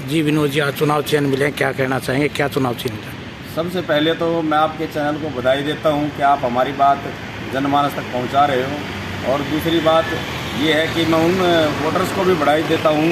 जी विनोद जी, आज चुनाव चिन्ह मिले हैं, क्या कहना चाहेंगे, क्या चुनाव चिन्ह है? सबसे पहले तो मैं आपके चैनल को बधाई देता हूं कि आप हमारी बात जनमानस तक पहुंचा रहे हो। और दूसरी बात ये है कि मैं उन वोटर्स को भी बधाई देता हूं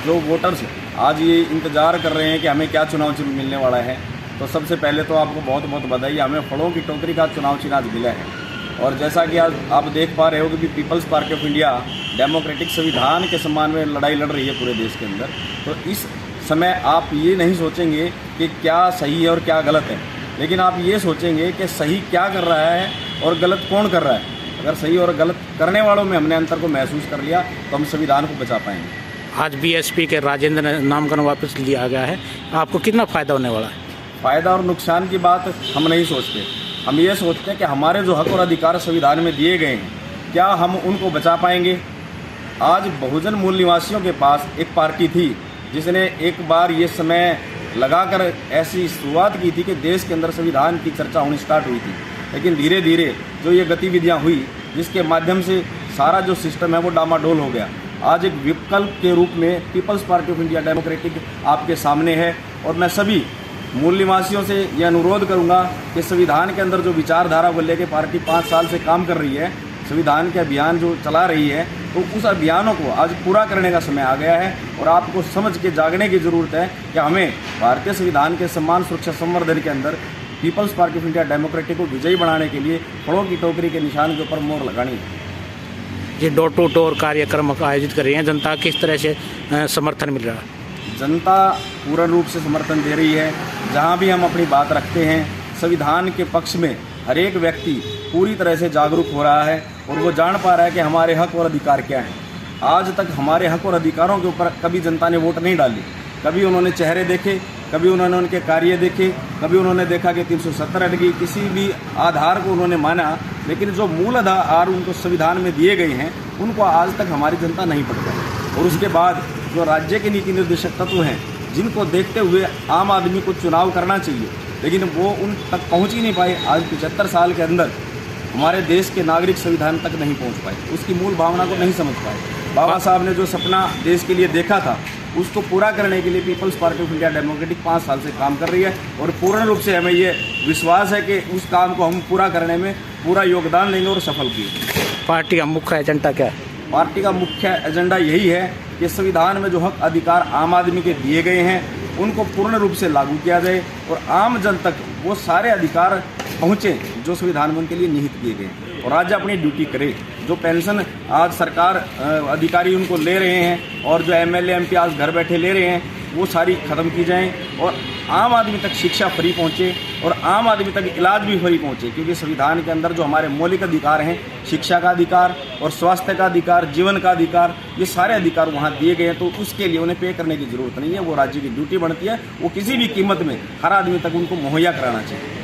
जो वोटर्स आज ये इंतज़ार कर रहे हैं कि हमें क्या चुनाव चिन्ह मिलने वाला है। तो सबसे पहले तो आपको बहुत बहुत बधाई, हमें फलों की टोकरी का चुनाव चिन्ह आज मिला है। और जैसा कि आज आप देख पा रहे हो कि Peoples Party of India Democratic संविधान के सम्मान में लड़ाई लड़ रही है पूरे देश के अंदर। तो इस समय आप ये नहीं सोचेंगे कि क्या सही है और क्या गलत है, लेकिन आप ये सोचेंगे कि सही क्या कर रहा है और गलत कौन कर रहा है। अगर सही और गलत करने वालों में हमने अंतर को महसूस कर लिया तो हम संविधान को बचा पाएंगे। आज बीएसपी के राजेंद्र नामांकन वापस लिया गया है, आपको कितना फ़ायदा होने वाला है? फ़ायदा और नुकसान की बात हम नहीं सोचते, हम ये सोचते हैं कि हमारे जो हक और अधिकार संविधान में दिए गए हैं, क्या हम उनको बचा पाएंगे। आज बहुजन मूल निवासियों के पास एक पार्टी थी जिसने एक बार ये समय लगाकर ऐसी शुरुआत की थी कि देश के अंदर संविधान की चर्चा होनी स्टार्ट हुई थी। लेकिन धीरे धीरे जो ये गतिविधियां हुई जिसके माध्यम से सारा जो सिस्टम है वो डामाडोल हो गया। आज एक विकल्प के रूप में Peoples Party of India Democratic आपके सामने है। और मैं सभी मूल निवासियों से ये अनुरोध करूंगा कि संविधान के अंदर जो विचारधारा को लेकर पार्टी 5 साल से काम कर रही है, संविधान के अभियान जो चला रही है, तो उस अभियानों को आज पूरा करने का समय आ गया है। और आपको समझ के जागने की ज़रूरत है कि हमें भारतीय संविधान के सम्मान सुरक्षा संवर्धन के अंदर Peoples Party of India Democratic को विजयी बनाने के लिए फलों की टोकरी के निशान के ऊपर मोहर लगानी है। ये डोर टू डोर कार्यक्रम आयोजित कर रही हैं, जनता किस तरह से समर्थन मिल रहा है? जनता पूर्ण रूप से समर्थन दे रही है। जहाँ भी हम अपनी बात रखते हैं, संविधान के पक्ष में हर एक व्यक्ति पूरी तरह से जागरूक हो रहा है और वो जान पा रहा है कि हमारे हक और अधिकार क्या हैं। आज तक हमारे हक और अधिकारों के ऊपर कभी जनता ने वोट नहीं डाली, कभी उन्होंने चेहरे देखे, कभी उन्होंने उनके कार्य देखे, कभी उन्होंने देखा कि 370 अटकी, किसी भी आधार को उन्होंने माना, लेकिन जो मूल आधार उनको संविधान में दिए गए हैं उनको आज तक हमारी जनता नहीं पढ़ पाई। और उसके बाद जो राज्य के नीति निर्देशक तत्व हैं जिनको देखते हुए आम आदमी को चुनाव करना चाहिए, लेकिन वो उन तक पहुँच ही नहीं पाए। आज 75 साल के अंदर हमारे देश के नागरिक संविधान तक नहीं पहुंच पाए, उसकी मूल भावना को नहीं समझ पाए। बाबा साहब ने जो सपना देश के लिए देखा था उसको पूरा करने के लिए Peoples Party of India Democratic 5 साल से काम कर रही है। और पूर्ण रूप से हमें ये विश्वास है कि उस काम को हम पूरा करने में पूरा योगदान देंगे और सफल किए। पार्टी का मुख्य एजेंडा क्या है? पार्टी का मुख्य एजेंडा यही है कि संविधान में जो हक अधिकार आम आदमी के दिए गए हैं उनको पूर्ण रूप से लागू किया जाए और आम जन तक वो सारे अधिकार पहुँचे जो संविधान में उनके लिए निहित किए गए। और राज्य अपनी ड्यूटी करे। जो पेंशन आज सरकार अधिकारी उनको ले रहे हैं और जो एमएलए एमपी आज घर बैठे ले रहे हैं वो सारी ख़त्म की जाएं और आम आदमी तक शिक्षा फ्री पहुंचे और आम आदमी तक इलाज भी फ्री पहुंचे। क्योंकि संविधान के अंदर जो हमारे मौलिक अधिकार हैं, शिक्षा का अधिकार और स्वास्थ्य का अधिकार, जीवन का अधिकार, ये सारे अधिकार वहाँ दिए गए हैं। तो उसके लिए उन्हें पे करने की ज़रूरत नहीं है, वो राज्य की ड्यूटी बनती है, वो किसी भी कीमत में हर आदमी तक उनको मुहैया कराना चाहिए।